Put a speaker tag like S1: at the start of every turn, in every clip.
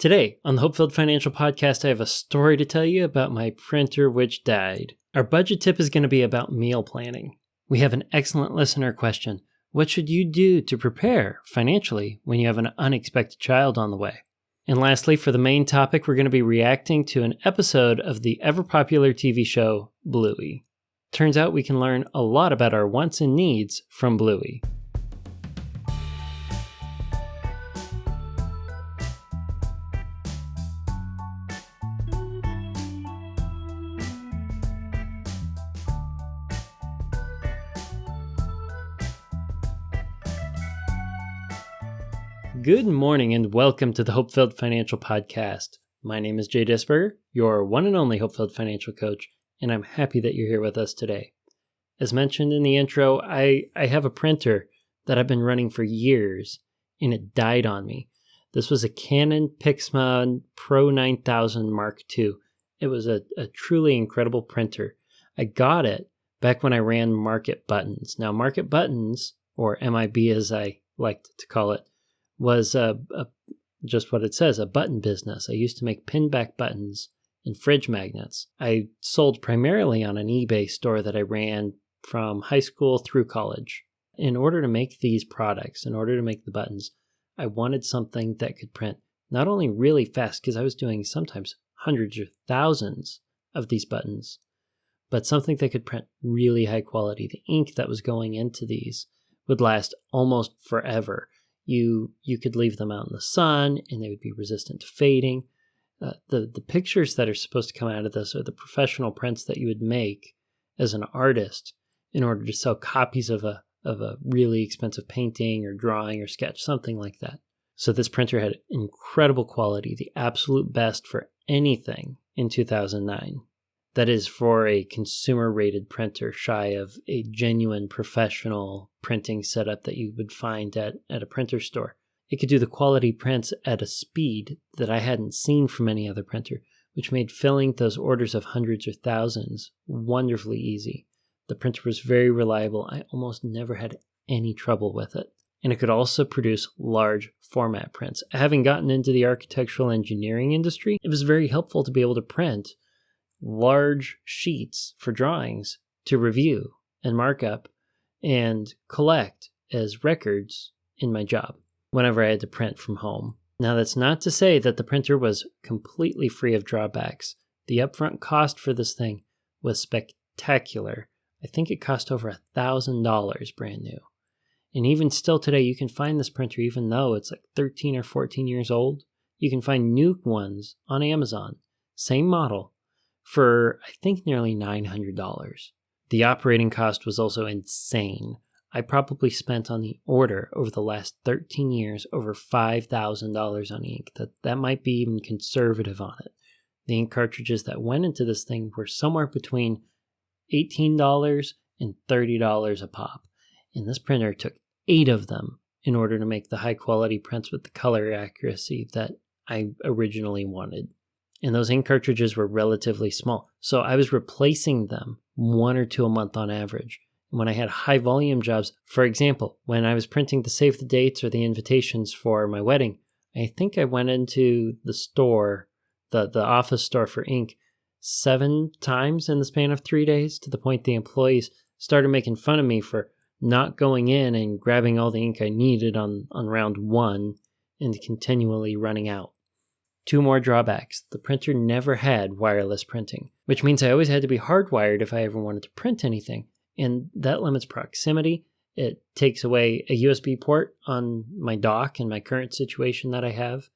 S1: Today, on the HopeFilled Financial Podcast, I have a story to tell you about my printer which died. Our budget tip is going to be about meal planning. We have an excellent listener question. What should you do to prepare financially when you have an unexpected child on the way? And lastly, for the main topic, we're going to be reacting to an episode of the ever-popular TV show, Bluey. Turns out we can learn a lot about our wants and needs from Bluey. Good morning and welcome to the HopeFilled Financial Podcast. My name is Jay Disberger, your one and only HopeFilled Financial Coach, and I'm happy that you're here with us today. As mentioned in the intro, I have a printer that I've been running for years, and it died on me. This was a Canon Pixma Pro 9000 Mark II. It was a truly incredible printer. I got it back when I ran Market Buttons. Now, Market Buttons, or MIB as I like to call it, was just what it says, a button business. I used to make pin-back buttons and fridge magnets. I sold primarily on an eBay store that I ran from high school through college. In order to make these products, in order to make the buttons, I wanted something that could print not only really fast, because I was doing sometimes hundreds or thousands of these buttons, but something that could print really high quality. The ink that was going into these would last almost forever. You could leave them out in the sun and they would be resistant to fading. The pictures that are supposed to come out of this are the professional prints that you would make as an artist in order to sell copies of a really expensive painting or drawing or sketch, something like that. So this printer had incredible quality, the absolute best for anything in 2009. That is for a consumer-rated printer, shy of a genuine professional printing setup that you would find at a printer store. It could do the quality prints at a speed that I hadn't seen from any other printer, which made filling those orders of hundreds or thousands wonderfully easy. The printer was very reliable. I almost never had any trouble with it. And it could also produce large format prints. Having gotten into the architectural engineering industry, it was very helpful to be able to print large sheets for drawings to review and mark up and collect as records in my job whenever I had to print from home. Now, that's not to say that the printer was completely free of drawbacks. The upfront cost for this thing was spectacular. I think it cost over $1,000 brand new. And even still today, you can find this printer, even though it's like 13 or 14 years old. You can find new ones on Amazon, same model, for I think nearly $900. The operating cost was also insane. I probably spent on the order over the last 13 years over $5,000 on ink. That might be even conservative on it. The ink cartridges that went into this thing were somewhere between $18 and $30 a pop. And this printer took 8 of them in order to make the high quality prints with the color accuracy that I originally wanted. And those ink cartridges were relatively small. So I was replacing them 1 or 2 a month on average. And when I had high volume jobs, for example, when I was printing the save the dates or the invitations for my wedding, I think I went into the store, the office store for ink, 7 times in the span of 3 days, to the point the employees started making fun of me for not going in and grabbing all the ink I needed on round 1 and continually running out. 2 more drawbacks. The printer never had wireless printing, which means I always had to be hardwired if I ever wanted to print anything. And that limits proximity. It takes away a USB port on my dock in my current situation that I have.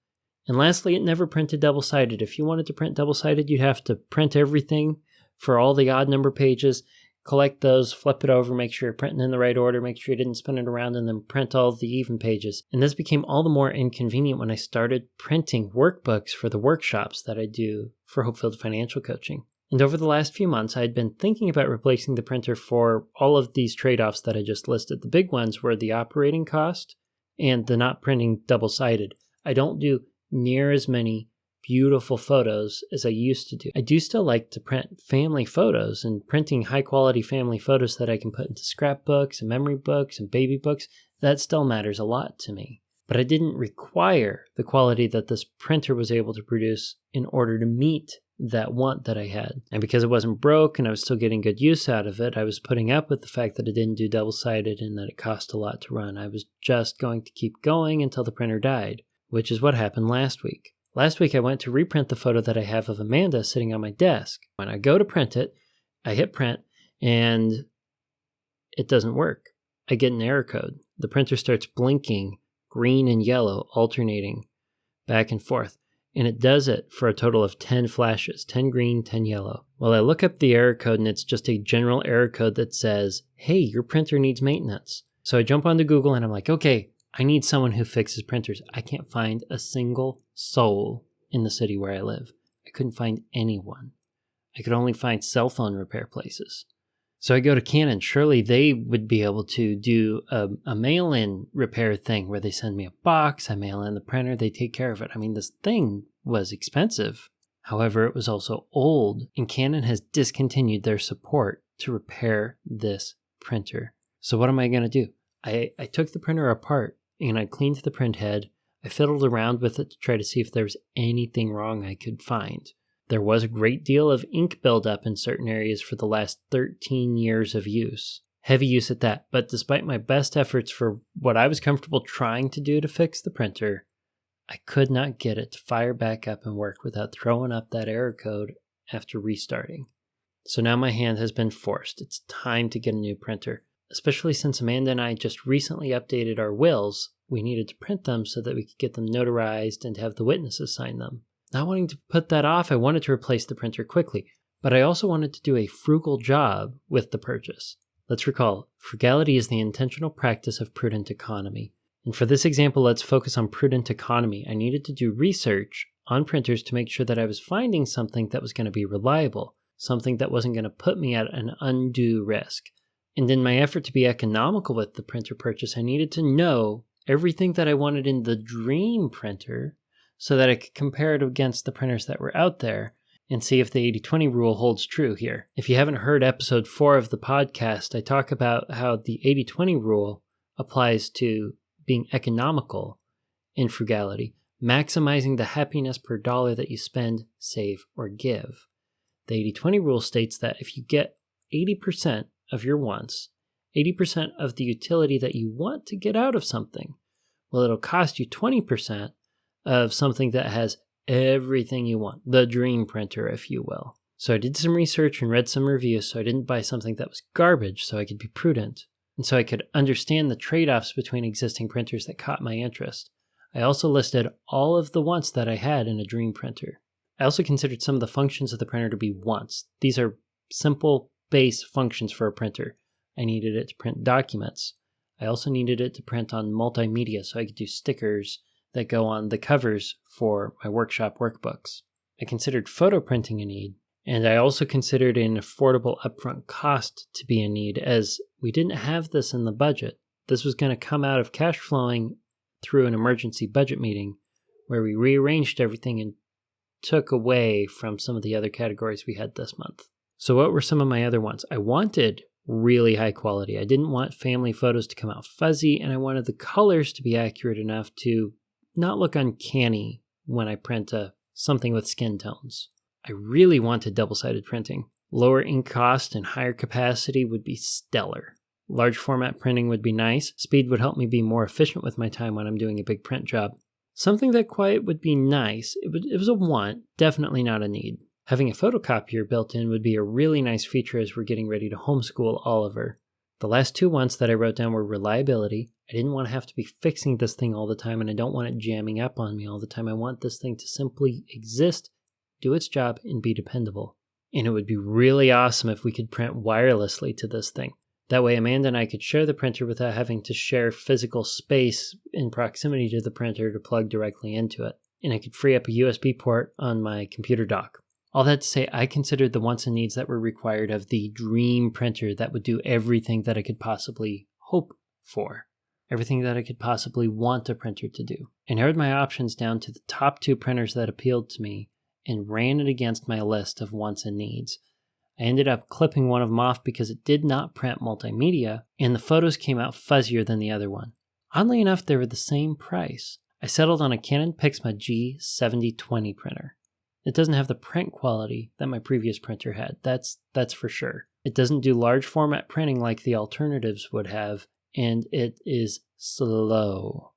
S1: And lastly, it never printed double-sided. If you wanted to print double-sided, you'd have to print everything for all the odd number pages, collect those, flip it over, make sure you're printing in the right order, make sure you didn't spin it around, and then print all the even pages. And this became all the more inconvenient when I started printing workbooks for the workshops that I do for HopeFilled Financial Coaching. And over the last few months, I had been thinking about replacing the printer for all of these trade-offs that I just listed. The big ones were the operating cost and the not printing double-sided. I don't do near as many beautiful photos as I used to do. I do still like to print family photos, and printing high quality family photos that I can put into scrapbooks and memory books and baby books, that still matters a lot to me. but I didn't require the quality that this printer was able to produce in order to meet that want that I had. And because it wasn't broke and I was still getting good use out of it, I was putting up with the fact that it didn't do double-sided and that it cost a lot to run. I was just going to keep going until the printer died, which is what happened last week. Last week I went to reprint the photo that I have of Amanda sitting on my desk. When I go to print it, I hit print and it doesn't work. I get an error code. The printer starts blinking green and yellow, alternating back and forth. And it does it for a total of 10 flashes, 10 green, 10 yellow. Well, I look up the error code and it's just a general error code that says, hey, your printer needs maintenance. So I jump onto Google and I'm like, okay, I need someone who fixes printers. I can't find a single soul in the city where I live. I couldn't find anyone. I could only find cell phone repair places. So I go to Canon. Surely they would be able to do a mail-in repair thing where they send me a box, I mail in the printer, they take care of it. I mean, this thing was expensive. However, it was also old, and Canon has discontinued their support to repair this printer. So what am I going to do? I took the printer apart, and I cleaned the print head. I fiddled around with it to try to see if there was anything wrong I could find. There was a great deal of ink buildup in certain areas for the last 13 years of use. Heavy use at that, but despite my best efforts for what I was comfortable trying to do to fix the printer, I could not get it to fire back up and work without throwing up that error code after restarting. So now my hand has been forced. It's time to get a new printer, especially since Amanda and I just recently updated our wills. We needed to print them so that we could get them notarized and have the witnesses sign them. Not wanting to put that off, I wanted to replace the printer quickly, but I also wanted to do a frugal job with the purchase. Let's recall, frugality is the intentional practice of prudent economy. And for this example, let's focus on prudent economy. I needed to do research on printers to make sure that I was finding something that was going to be reliable, something that wasn't going to put me at an undue risk. And in my effort to be economical with the printer purchase, I needed to know everything that I wanted in the dream printer so that I could compare it against the printers that were out there and see if the 80-20 rule holds true here. If you haven't heard episode 4 of the podcast, I talk about how the 80-20 rule applies to being economical in frugality, maximizing the happiness per dollar that you spend, save, or give. The 80-20 rule states that if you get 80% of your wants, 80% of the utility that you want to get out of something, well, it'll cost you 20% of something that has everything you want, the dream printer, if you will. So I did some research and read some reviews, so I didn't buy something that was garbage, so I could be prudent, and so I could understand the trade-offs between existing printers that caught my interest. I also listed all of the wants that I had in a dream printer. I also considered some of the functions of the printer to be wants. These are simple base functions for a printer. I needed it to print documents. I also needed it to print on multimedia, so I could do stickers that go on the covers for my workshop workbooks. I considered photo printing a need, and I also considered an affordable upfront cost to be a need, as we didn't have this in the budget. This was going to come out of cash flowing through an emergency budget meeting where we rearranged everything and took away from some of the other categories we had this month. So what were some of my other ones? I wanted really high quality. I didn't want family photos to come out fuzzy, and I wanted the colors to be accurate enough to not look uncanny when I print something with skin tones. I really wanted double-sided printing. Lower ink cost and higher capacity would be stellar. Large format printing would be nice. Speed would help me be more efficient with my time when I'm doing a big print job. Something that quiet would be nice. It was a want, definitely not a need. Having a photocopier built in would be a really nice feature as we're getting ready to homeschool Oliver. The last two wants that I wrote down were reliability. I didn't want to have to be fixing this thing all the time, and I don't want it jamming up on me all the time. I want this thing to simply exist, do its job, and be dependable. And it would be really awesome if we could print wirelessly to this thing. That way Amanda and I could share the printer without having to share physical space in proximity to the printer to plug directly into it. And I could free up a USB port on my computer dock. All that to say, I considered the wants and needs that were required of the dream printer that would do everything that I could possibly hope for. Everything that I could possibly want a printer to do. I narrowed my options down to the top 2 printers that appealed to me and ran it against my list of wants and needs. I ended up clipping one of them off because it did not print multimedia, and the photos came out fuzzier than the other one. Oddly enough, they were the same price. I settled on a Canon Pixma G7020 printer. It doesn't have the print quality that my previous printer had, that's for sure. It doesn't do large format printing like the alternatives would have, and it is slow.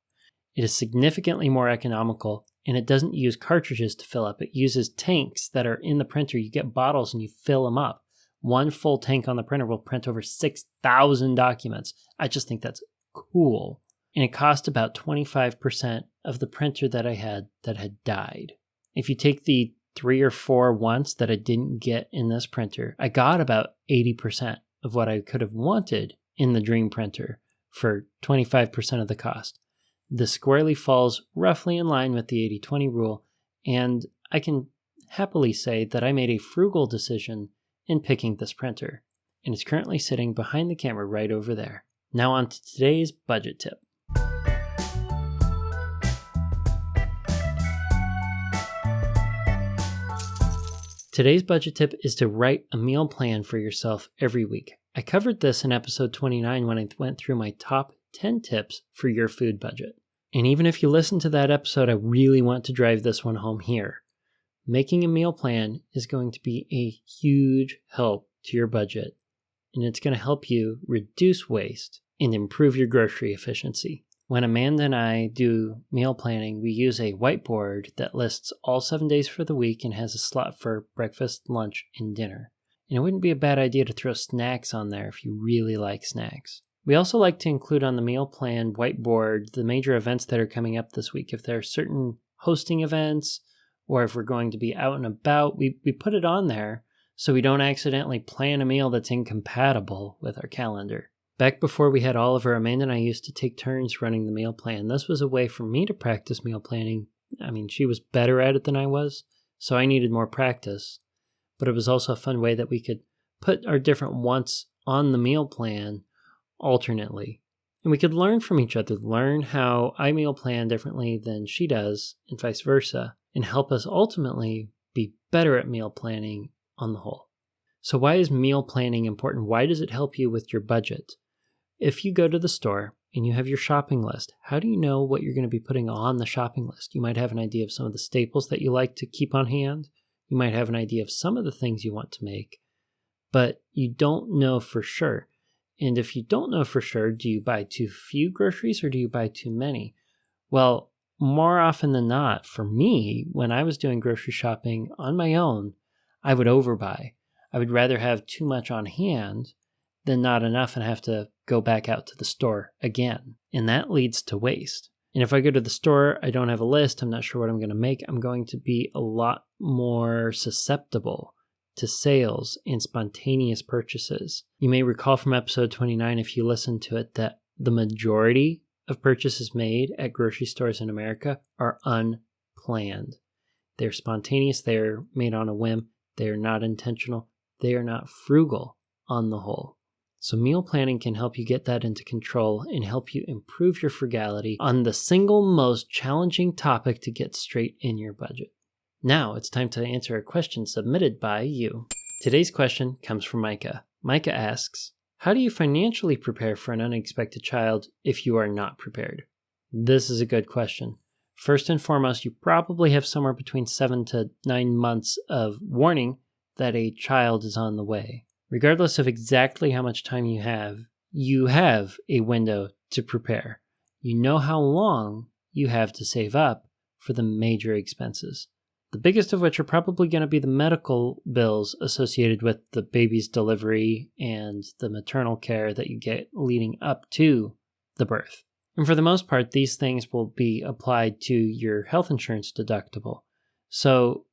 S1: It is significantly more economical, and it doesn't use cartridges to fill up. It uses tanks that are in the printer. You get bottles and you fill them up. One full tank on the printer will print over 6,000 documents. I just think that's cool. And it cost about 25% of the printer that I had that had died. If you take the 3 or 4 once that I didn't get in this printer, I got about 80% of what I could have wanted in the dream printer for 25% of the cost. This squarely falls roughly in line with the 80-20 rule, and I can happily say that I made a frugal decision in picking this printer, and it's currently sitting behind the camera right over there. Now on to today's budget tip. Today's budget tip is to write a meal plan for yourself every week. I covered this in episode 29 when I went through my top 10 tips for your food budget. And even if you listen to that episode, I really want to drive this one home here. Making a meal plan is going to be a huge help to your budget, and it's going to help you reduce waste and improve your grocery efficiency. When Amanda and I do meal planning, we use a whiteboard that lists all 7 days for the week and has a slot for breakfast, lunch, and dinner. And it wouldn't be a bad idea to throw snacks on there if you really like snacks. We also like to include on the meal plan whiteboard the major events that are coming up this week. If there are certain hosting events or if we're going to be out and about, we put it on there so we don't accidentally plan a meal that's incompatible with our calendar. Back before we had Oliver, Amanda and I used to take turns running the meal plan. This was a way for me to practice meal planning. I mean, she was better at it than I was, so I needed more practice. But it was also a fun way that we could put our different wants on the meal plan alternately. And we could learn from each other, learn how I meal plan differently than she does and vice versa, and help us ultimately be better at meal planning on the whole. So why is meal planning important? Why does it help you with your budget? If you go to the store and you have your shopping list, how do you know what you're going to be putting on the shopping list? You might have an idea of some of the staples that you like to keep on hand. You might have an idea of some of the things you want to make, but you don't know for sure. And if you don't know for sure, do you buy too few groceries or do you buy too many? Well, more often than not, for me, when I was doing grocery shopping on my own, I would overbuy. I would rather have too much on hand than not enough and have to go back out to the store again. And that leads to waste. And if I go to the store, I don't have a list, I'm not sure what I'm going to make, I'm going to be a lot more susceptible to sales and spontaneous purchases. You may recall from episode 29, if you listen to it, that the majority of purchases made at grocery stores in America are unplanned. They're spontaneous, they're made on a whim, they are not intentional, they are not frugal on the whole. So meal planning can help you get that into control and help you improve your frugality on the single most challenging topic to get straight in your budget. Now it's time to answer a question submitted by you. Today's question comes from Micah. Micah asks, how do you financially prepare for an unexpected child if you are not prepared? This is a good question. First and foremost, you probably have somewhere between 7 to 9 months of warning that a child is on the way. Regardless of exactly how much time you have a window to prepare. You know how long you have to save up for the major expenses. The biggest of which are probably going to be the medical bills associated with the baby's delivery and the maternal care that you get leading up to the birth. And for the most part, these things will be applied to your health insurance deductible. So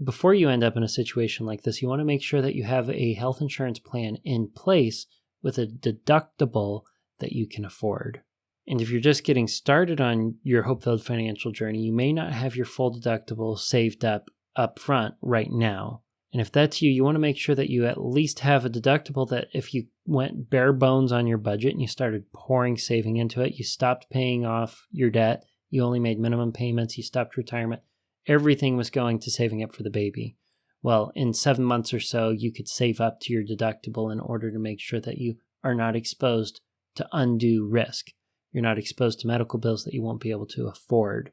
S1: before you end up in a situation like this, you want to make sure that you have a health insurance plan in place with a deductible that you can afford. And if you're just getting started on your HopeFilled financial journey, you may not have your full deductible saved up front right now. And if that's you, you want to make sure that you at least have a deductible that if you went bare bones on your budget and you started pouring saving into it, you stopped paying off your debt, you only made minimum payments, you stopped retirement, everything was going to saving up for the baby. Well, in 7 months or so, you could save up to your deductible in order to make sure that you are not exposed to undue risk. You're not exposed to medical bills that you won't be able to afford.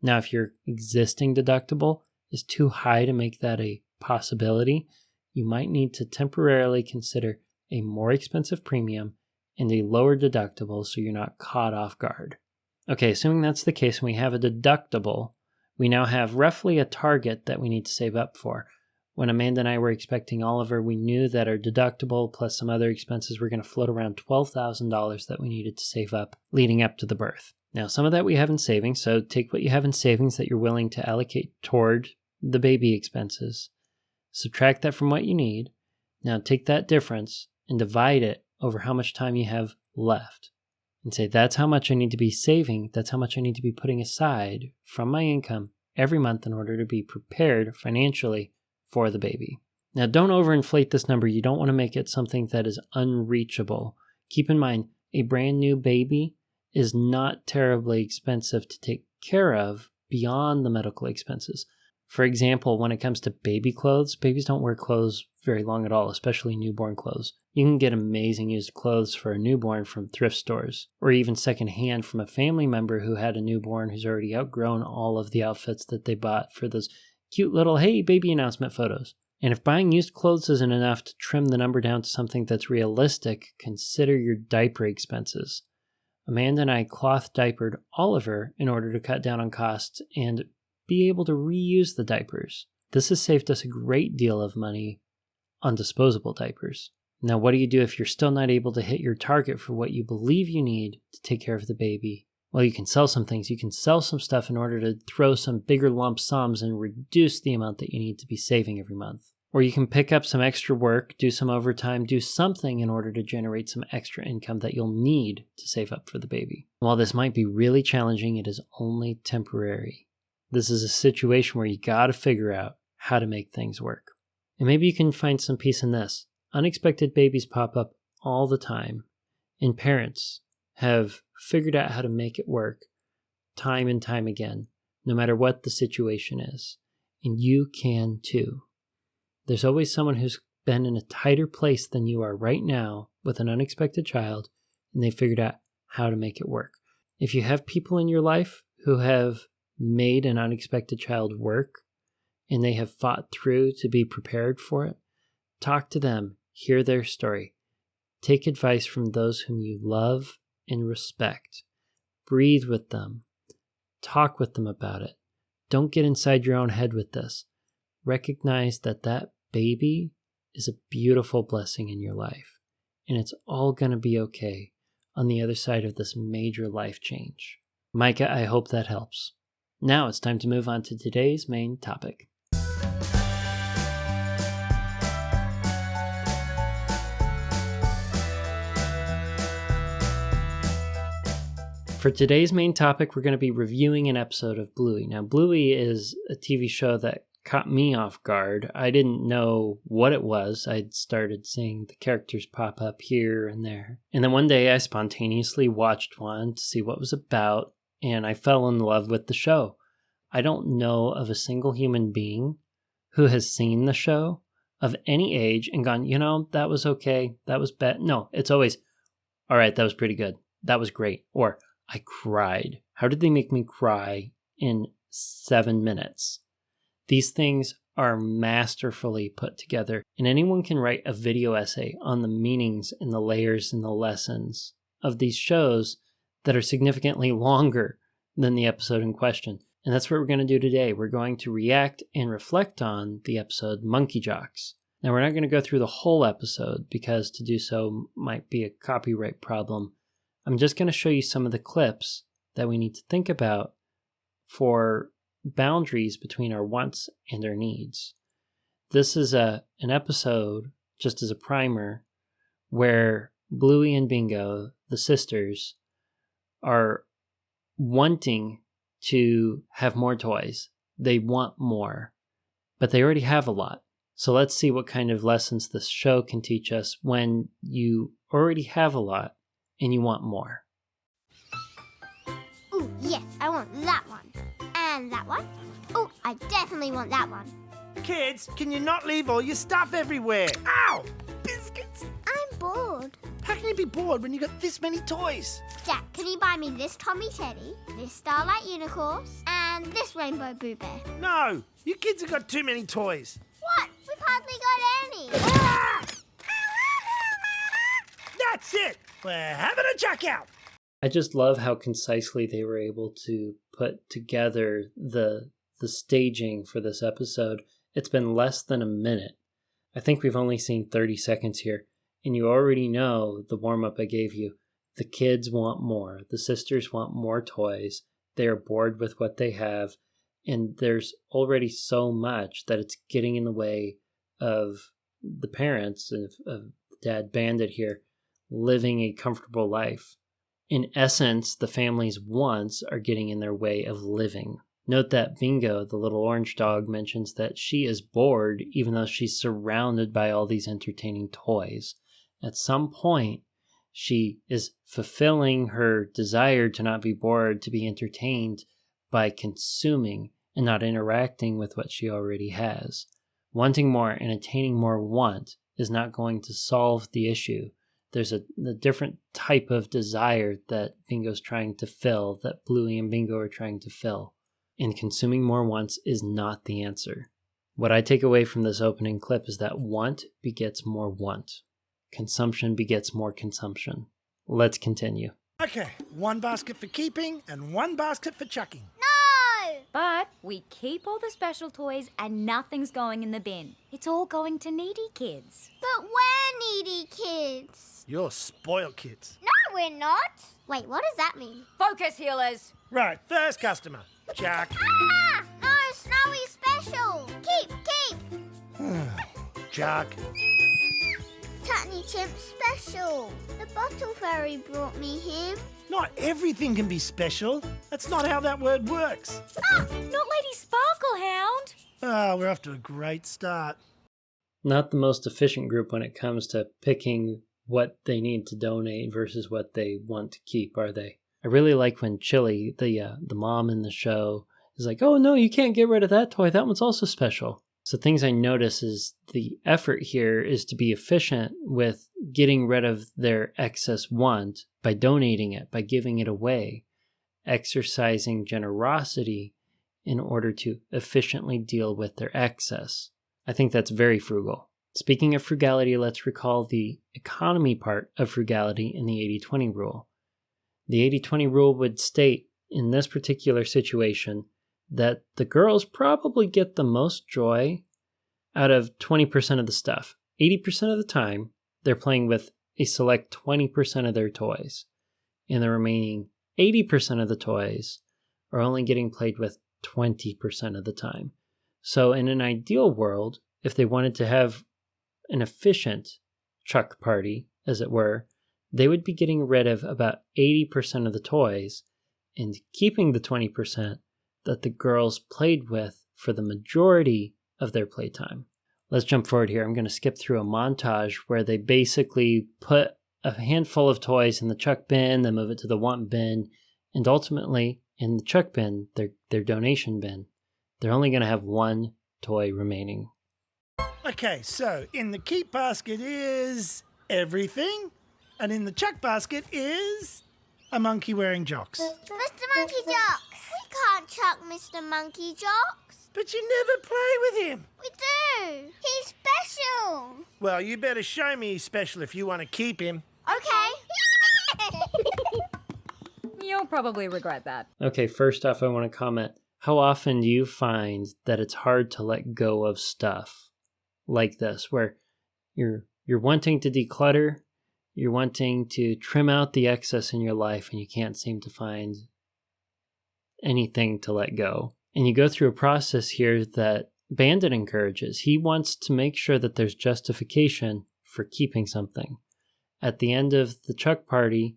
S1: Now, if your existing deductible is too high to make that a possibility, you might need to temporarily consider a more expensive premium and a lower deductible so you're not caught off guard. Okay, assuming that's the case and we have a deductible, we now have roughly a target that we need to save up for. When Amanda and I were expecting Oliver, we knew that our deductible plus some other expenses were going to float around $12,000 that we needed to save up leading up to the birth. Now, some of that we have in savings, so take what you have in savings that you're willing to allocate toward the baby expenses. Subtract that from what you need. Now take that difference and divide it over how much time you have left. And say, that's how much I need to be saving, that's how much I need to be putting aside from my income every month in order to be prepared financially for the baby. Now, don't overinflate this number. You don't want to make it something that is unreachable. Keep in mind, a brand new baby is not terribly expensive to take care of beyond the medical expenses. For example, when it comes to baby clothes, babies don't wear clothes very long at all, especially newborn clothes. You can get amazing used clothes for a newborn from thrift stores, or even secondhand from a family member who had a newborn who's already outgrown all of the outfits that they bought for those cute little, hey, baby announcement photos. And if buying used clothes isn't enough to trim the number down to something that's realistic, consider your diaper expenses. Amanda and I cloth diapered Oliver in order to cut down on costs and be able to reuse the diapers. This has saved us a great deal of money on disposable diapers. Now, what do you do if you're still not able to hit your target for what you believe you need to take care of the baby? Well, you can sell some things. You can sell some stuff in order to throw some bigger lump sums and reduce the amount that you need to be saving every month. Or you can pick up some extra work, do some overtime, do something in order to generate some extra income that you'll need to save up for the baby. While this might be really challenging, it is only temporary. This is a situation where you gotta figure out how to make things work. And maybe you can find some peace in this. Unexpected babies pop up all the time, and parents have figured out how to make it work time and time again, no matter what the situation is. And you can too. There's always someone who's been in a tighter place than you are right now with an unexpected child, and they figured out how to make it work. If you have people in your life who have made an unexpected child work, and they have fought through to be prepared for it, talk to them, hear their story. Take advice from those whom you love and respect. Breathe with them. Talk with them about it. Don't get inside your own head with this. Recognize that that baby is a beautiful blessing in your life, and it's all going to be okay on the other side of this major life change. Micah, I hope that helps. Now it's time to move on to today's main topic. For today's main topic, we're going to be reviewing an episode of Bluey. Now, Bluey is a TV show that caught me off guard. I didn't know what it was. I'd started seeing the characters pop up here and there. And then one day I spontaneously watched one to see what it was about, and I fell in love with the show. I don't know of a single human being who has seen the show of any age and gone, that was okay, that was bad. No, it's always, all right, that was pretty good. That was great. Or, I cried. How did they make me cry in 7 minutes? These things are masterfully put together, and anyone can write a video essay on the meanings and the layers and the lessons of these shows that are significantly longer than the episode in question. And that's what we're going to do today. We're going to react and reflect on the episode Monkeyjocks. Now, we're not going to go through the whole episode because to do so might be a copyright problem. I'm just going to show you some of the clips that we need to think about for boundaries between our wants and our needs. This is an episode, just as a primer, where Bluey and Bingo, the sisters, are wanting to have more toys. They want more, but they already have a lot. So let's see what kind of lessons this show can teach us when you already have a lot and you want more.
S2: Ooh, yes, I want that one. And that one. Oh, I definitely want that one.
S3: Kids, can you not leave all your stuff everywhere? Ow! Biscuits!
S2: I'm bored.
S3: How can you be bored when you got this many toys?
S2: Jack, Can you buy me this Tommy Teddy, this Starlight Unicorn, and this Rainbow Boo Bear?
S3: No, you kids have got too many toys.
S2: What? We've hardly got any.
S3: Ah! That's it. We're having a chuck out.
S1: I just love how concisely they were able to put together the staging for this episode. It's been less than a minute. I think we've only seen 30 seconds here, and you already know the warm-up I gave you. The kids want more. The sisters want more toys. They are bored with what they have, and there's already so much that it's getting in the way of the parents, of Dad Bandit here, living a comfortable life. In essence, the family's wants are getting in their way of living. Note that Bingo, the little orange dog, mentions that she is bored even though she's surrounded by all these entertaining toys. At some point, she is fulfilling her desire to not be bored, to be entertained by consuming and not interacting with what she already has. Wanting more and attaining more want is not going to solve the issue. There's a different type of desire that Bingo's trying to fill, that Bluey and Bingo are trying to fill. And consuming more wants is not the answer. What I take away from this opening clip is that want begets more want. Consumption begets more consumption. Let's continue.
S3: Okay, one basket for keeping and one basket for chucking.
S2: No!
S4: But we keep all the special toys and nothing's going in the bin. It's all going to needy kids.
S2: But we're needy kids.
S3: You're spoiled kids.
S2: No, we're not. Wait, what does that mean?
S4: Focus, healers!
S3: Right, first customer. Chuck.
S2: Ah! No, Snowy special. Keep.
S3: Chuck.
S2: Tutney Chimp special. The bottle fairy brought me him.
S3: Not everything can be special. That's not how that word works.
S4: Ah, not Lady Sparklehound!
S3: Ah, we're off to a great start.
S1: Not the most efficient group when it comes to picking what they need to donate versus what they want to keep, are they? I really like when Chili, the mom in the show, is like, oh no, you can't get rid of that toy. That one's also special. So things I notice is the effort here is to be efficient with getting rid of their excess want by donating it, by giving it away, exercising generosity in order to efficiently deal with their excess. I think that's very frugal. Speaking of frugality, let's recall the economy part of frugality in the 80-20 rule. The 80-20 rule would state, in this particular situation, that the girls probably get the most joy out of 20% of the stuff. 80% of the time, they're playing with a select 20% of their toys. And the remaining 80% of the toys are only getting played with 20% of the time. So in an ideal world, if they wanted to have an efficient chuck party, as it were, they would be getting rid of about 80% of the toys and keeping the 20% that the girls played with for the majority of their playtime. Let's jump forward here. I'm going to skip through a montage where they basically put a handful of toys in the chuck bin, then move it to the want bin, and ultimately in the chuck bin, their donation bin, they're only going to have one toy remaining.
S3: Okay, so in the keep basket is everything, and in the chuck basket is a monkey wearing jocks.
S2: Mr. Monkeyjocks. We can't chuck Mr. Monkeyjocks.
S3: But you never play with him.
S2: We do. He's special.
S3: Well, you better show me he's special if you want to keep him.
S2: Okay.
S4: You'll probably regret that.
S1: Okay, first off, I want to comment. How often do you find that it's hard to let go of stuff like this, where you're wanting to declutter, you're wanting to trim out the excess in your life, and you can't seem to find anything to let go? And you go through a process here that Bandit encourages. He wants to make sure that there's justification for keeping something. At the end of the chuck party,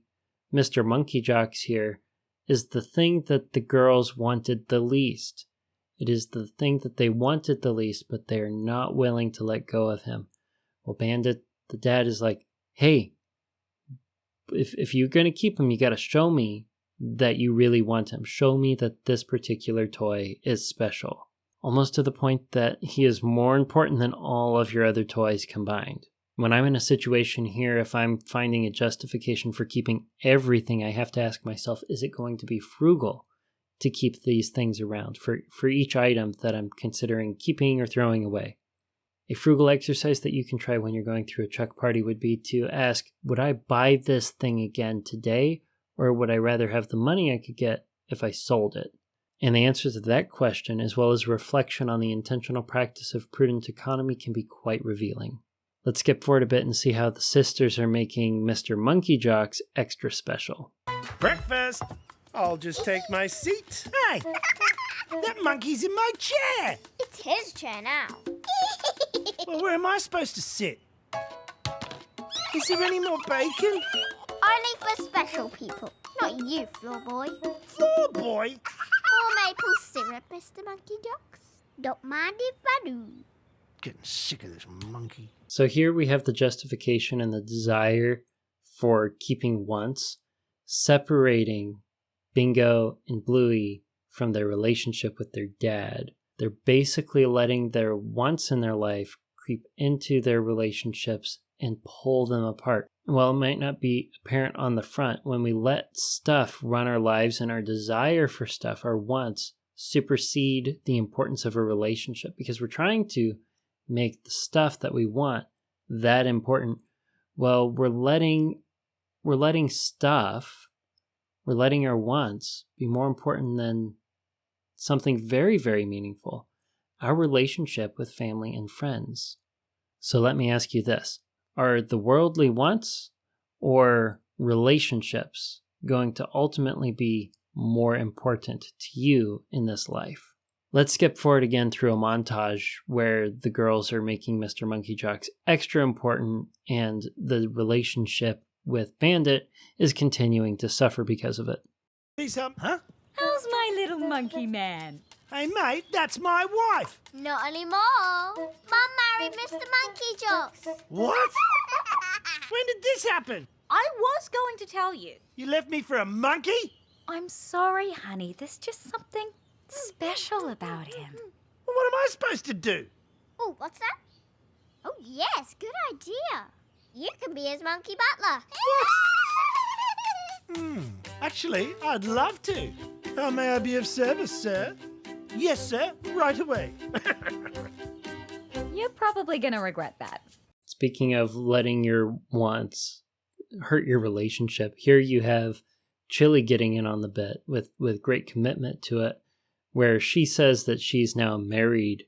S1: Mr. Monkeyjocks here is the thing that the girls wanted the least. It is the thing that they wanted the least, but they are not willing to let go of him. Well, Bandit, the dad, is like, hey, if you're going to keep him, you got to show me that you really want him. Show me that this particular toy is special. Almost to the point that he is more important than all of your other toys combined. When I'm in a situation here, if I'm finding a justification for keeping everything, I have to ask myself, is it going to be frugal to keep these things around for each item that I'm considering keeping or throwing away? A frugal exercise that you can try when you're going through a Chuck party would be to ask, would I buy this thing again today, or would I rather have the money I could get if I sold it? And the answer to that question, as well as reflection on the intentional practice of prudent economy, can be quite revealing. Let's skip forward a bit and see how the sisters are making Mr. Monkeyjocks extra special.
S3: Breakfast! I'll just take my seat. Hey! That monkey's in my chair!
S2: It's his chair now.
S3: Well, where am I supposed to sit? Is there any more bacon?
S2: Only for special people. Not you, floor boy.
S3: Floor boy?
S2: Or maple syrup, Mr. Monkeyjocks. Don't mind if I do.
S3: Getting sick of this monkey.
S1: So here we have the justification and the desire for keeping wants, separating Bingo and Bluey from their relationship with their dad. They're basically letting their wants in their life creep into their relationships and pull them apart. While it might not be apparent on the front, when we let stuff run our lives and our desire for stuff, our wants, supersede the importance of a relationship, because we're trying to make the stuff that we want that important. Well, we're letting our wants be more important than something very, very meaningful, our relationship with family and friends. So let me ask you this. Are the worldly wants or relationships going to ultimately be more important to you in this life? Let's skip forward again through a montage where the girls are making Mr. Monkeyjocks extra important and the relationship with Bandit is continuing to suffer because of it.
S3: Please help, huh?
S4: How's my little monkey man?
S3: Hey, mate, that's my wife.
S2: Not anymore. Mum married Mr. Monkeyjocks.
S3: What? When did this happen?
S4: I was going to tell you.
S3: You left me for a monkey?
S4: I'm sorry, honey. There's just something special about him.
S3: Well, what am I supposed to do?
S2: Oh, what's that? Oh, yes, good idea. You can be his monkey butler.
S3: Actually, I'd love to. How may I be of service, sir? Yes, sir, right away.
S4: You're probably going to regret that.
S1: Speaking of letting your wants hurt your relationship, here you have Chili getting in on the bit with great commitment to it, where she says that she's now married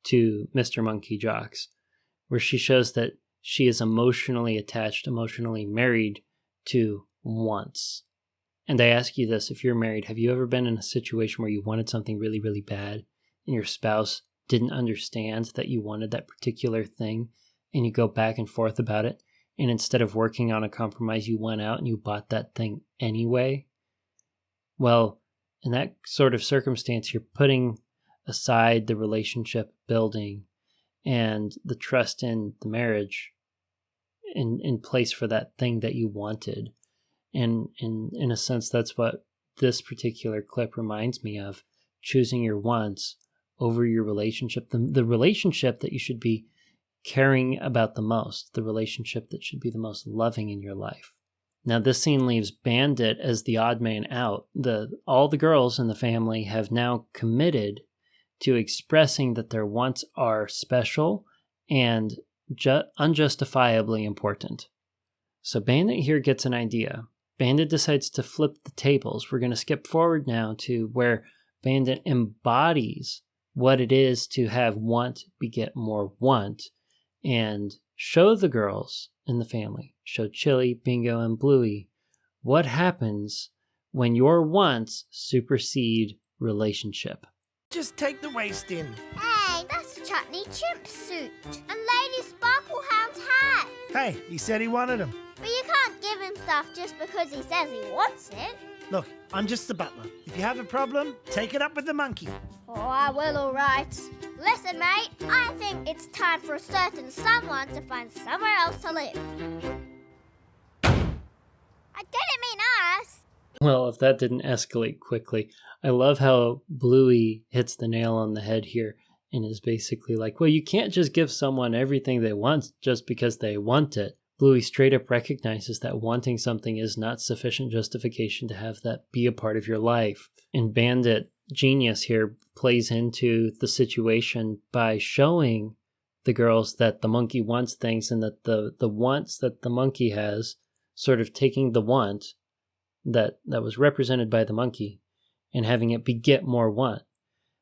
S1: to Mr. Monkeyjocks, where she shows that she is emotionally attached, emotionally married to wants. And I ask you this, if you're married, have you ever been in a situation where you wanted something really, really bad and your spouse didn't understand that you wanted that particular thing and you go back and forth about it, and instead of working on a compromise, you went out and you bought that thing anyway? Well, in that sort of circumstance, you're putting aside the relationship building and the trust in the marriage in place for that thing that you wanted. And in a sense, that's what this particular clip reminds me of, choosing your wants over your relationship, the relationship that you should be caring about the most, the relationship that should be the most loving in your life. Now, this scene leaves Bandit as the odd man out. All the girls in the family have now committed to expressing that their wants are special and unjustifiably important. So Bandit here gets an idea. Bandit decides to flip the tables. We're going to skip forward now to where Bandit embodies what it is to have want beget more want, and show the girls in the family, show Chili, Bingo, and Bluey what happens when your wants supersede relationship.
S3: Just take the waist in.
S2: Hey, that's a chutney chimp suit. And Lady Sparklehound's hat.
S3: Hey, he said he wanted them.
S2: But you can't give him stuff just because he says he wants it.
S3: Look, I'm just the butler. If you have a problem, take it up with the monkey.
S2: Oh, I will, all right. Listen, mate, I think it's time for a certain someone to find somewhere else to live. I didn't mean us.
S1: Well, if that didn't escalate quickly, I love how Bluey hits the nail on the head here and is basically like, well, you can't just give someone everything they want just because they want it. Bluey straight up recognizes that wanting something is not sufficient justification to have that be a part of your life. And Bandit Genius here plays into the situation by showing the girls that the monkey wants things, and that the wants that the monkey has, sort of taking the want that was represented by the monkey and having it beget more want.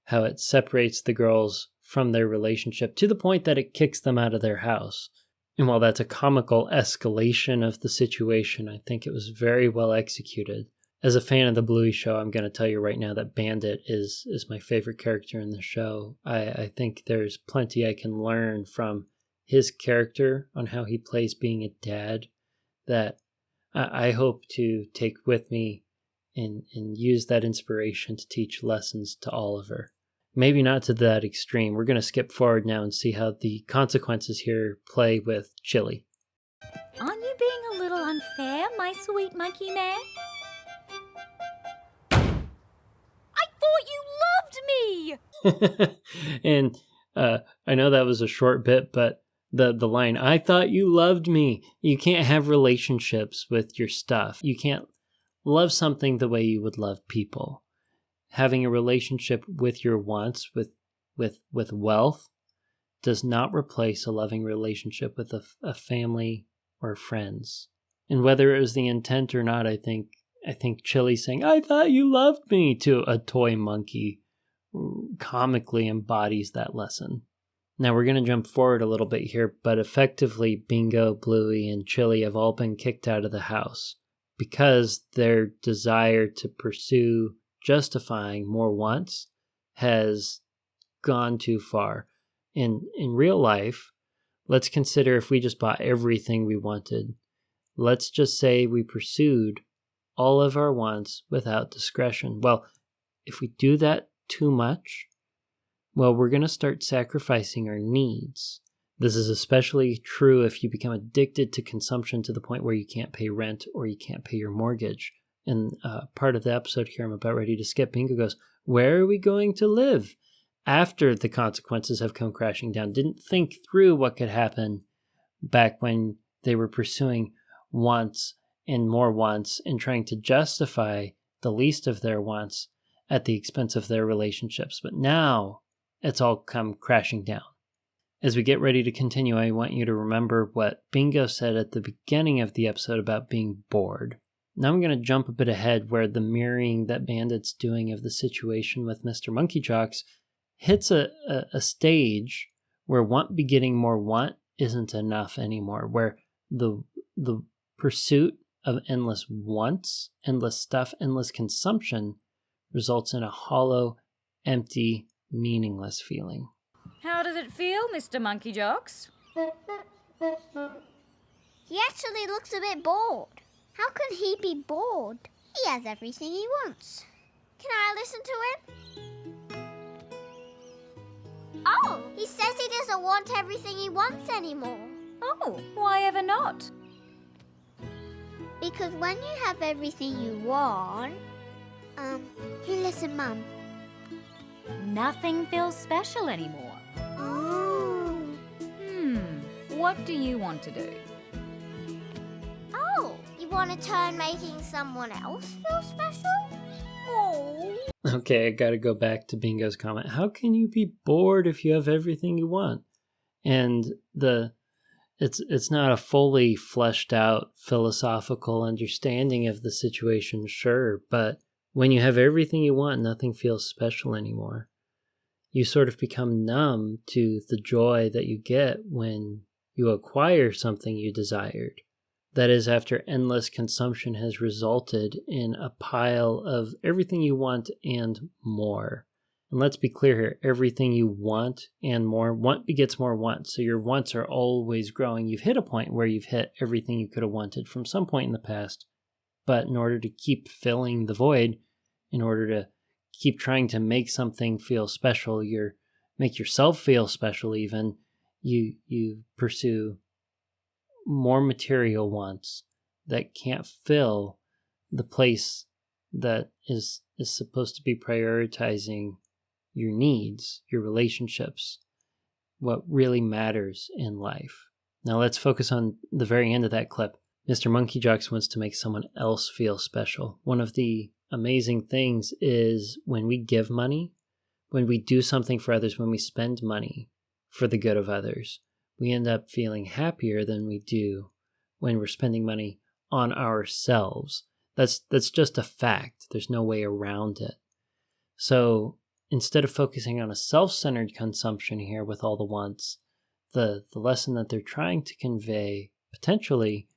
S1: How it separates the girls from their relationship to the point that it kicks them out of their house. And while that's a comical escalation of the situation, I think it was very well executed. As a fan of the Bluey show, I'm going to tell you right now that Bandit is my favorite character in the show. I think there's plenty I can learn from his character on how he plays being a dad that I hope to take with me and use that inspiration to teach lessons to Oliver. Maybe not to that extreme. We're going to skip forward now and see how the consequences here play with Chili.
S4: Aren't you being a little unfair, my sweet monkey man? I thought you loved me!
S1: And I know that was a short bit, but the line, I thought you loved me. You can't have relationships with your stuff. You can't love something the way you would love people. Having a relationship with your wants, with wealth, does not replace a loving relationship with a family or friends. And whether it was the intent or not, I think Chili saying, I thought you loved me, to a toy monkey comically embodies that lesson. Now we're going to jump forward a little bit here, but effectively Bingo, Bluey, and Chili have all been kicked out of the house because their desire to pursue justifying more wants has gone too far. In real life, let's consider if we just bought everything we wanted. Let's just say we pursued all of our wants without discretion. Well, if we do that too much, well, we're going to start sacrificing our needs. This is especially true if you become addicted to consumption to the point where you can't pay rent or you can't pay your mortgage. And part of the episode here I'm about ready to skip, Bingo goes, where are we going to live? After the consequences have come crashing down. Didn't think through what could happen back when they were pursuing wants and more wants and trying to justify the least of their wants at the expense of their relationships. But now it's all come crashing down. As we get ready to continue, I want you to remember what Bingo said at the beginning of the episode about being bored. Now I'm going to jump a bit ahead where the mirroring that Bandit's doing of the situation with Mr. Monkeyjocks hits a stage where want begetting more want isn't enough anymore, where the pursuit of endless wants, endless stuff, endless consumption results in a hollow, empty, meaningless feeling.
S4: How does it feel, Mr. Monkeyjocks?
S2: He actually looks a bit bored. How can he be bored? He has everything he wants. Can I listen to him? Oh, he says he doesn't want everything he wants anymore.
S4: Oh, why ever not?
S2: Because when you have everything you want... Here, listen, Mum.
S4: Nothing feels special anymore.
S2: Oh.
S4: What do you want to do?
S2: Oh, you want to turn making someone else feel special? Oh.
S1: Okay, I gotta go back to Bingo's comment. How can you be bored if you have everything you want? And it's not a fully fleshed out philosophical understanding of the situation, sure, but when you have everything you want, nothing feels special anymore. You sort of become numb to the joy that you get when you acquire something you desired. That is, after endless consumption has resulted in a pile of everything you want and more. And let's be clear here, everything you want and more, want begets more want. So your wants are always growing. You've hit a point where you've hit everything you could have wanted from some point in the past. But in order to keep filling the void, in order to keep trying to make something feel special, make yourself feel special even, you pursue more material wants that can't fill the place that is supposed to be prioritizing your needs, your relationships, what really matters in life. Now let's focus on the very end of that clip. Mr. Monkeyjocks wants to make someone else feel special. One of the amazing things is when we give money, when we do something for others, when we spend money for the good of others, we end up feeling happier than we do when we're spending money on ourselves. That's just a fact. There's no way around it. So instead of focusing on a self-centered consumption here with all the wants, the lesson that they're trying to convey potentially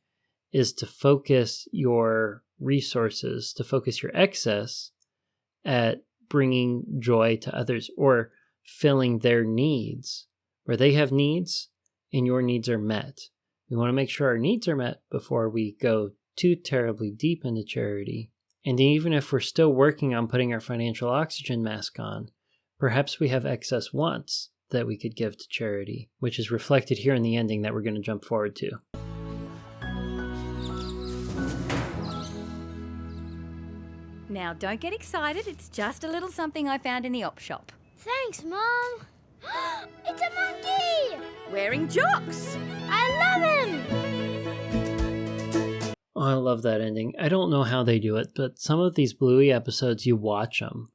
S1: is to focus your resources, to focus your excess at bringing joy to others or filling their needs. Where they have needs and your needs are met. We want to make sure our needs are met before we go too terribly deep into charity. And even if we're still working on putting our financial oxygen mask on, perhaps we have excess wants that we could give to charity, which is reflected here in the ending that we're going to jump forward to.
S4: Now, don't get excited. It's just a little something I found in the op shop.
S2: Thanks, Mom. It's a monkey!
S4: Wearing jocks!
S2: I love him!
S1: Oh, I love that ending. I don't know how they do it, but some of these Bluey episodes, you watch them,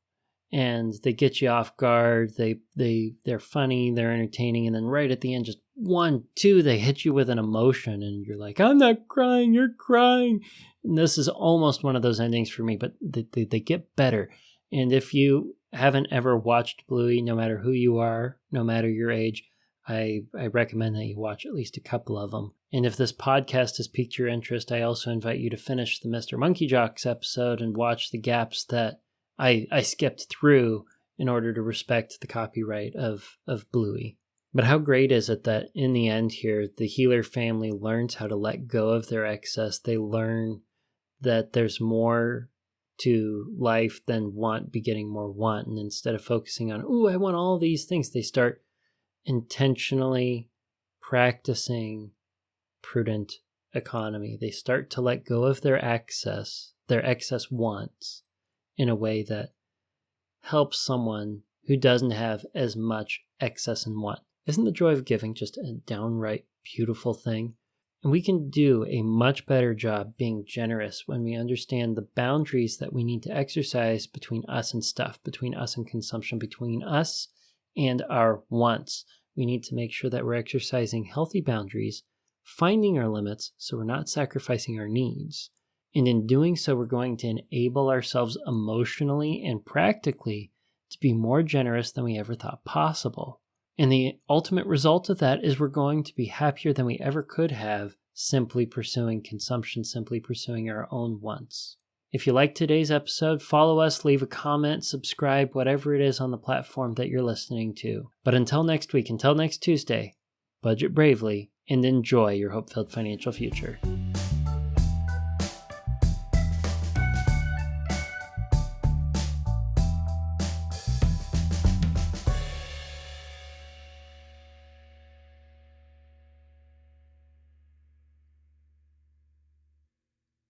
S1: and they get you off guard. They're funny, they're entertaining, and then right at the end, just 1, 2, they hit you with an emotion, and you're like, I'm not crying, you're crying. And this is almost one of those endings for me, but they get better. And if you haven't ever watched Bluey, no matter who you are, no matter your age, I recommend that you watch at least a couple of them. And if this podcast has piqued your interest, I also invite you to finish the Mr. Monkeyjocks episode and watch the gaps that I skipped through in order to respect the copyright of Bluey. But how great is it that in the end here, the Healer family learns how to let go of their excess. They learn that there's more to life than want begetting more want. And instead of focusing on, ooh, I want all these things, they start intentionally practicing prudent economy. They start to let go of their excess wants in a way that helps someone who doesn't have as much excess and want. Isn't the joy of giving just a downright beautiful thing? And we can do a much better job being generous when we understand the boundaries that we need to exercise between us and stuff, between us and consumption, between us and our wants. We need to make sure that we're exercising healthy boundaries, finding our limits so we're not sacrificing our needs. And in doing so, we're going to enable ourselves emotionally and practically to be more generous than we ever thought possible. And the ultimate result of that is we're going to be happier than we ever could have simply pursuing consumption, simply pursuing our own wants. If you liked today's episode, follow us, leave a comment, subscribe, whatever it is on the platform that you're listening to. But until next week, until next Tuesday, budget bravely and enjoy your hope-filled financial future.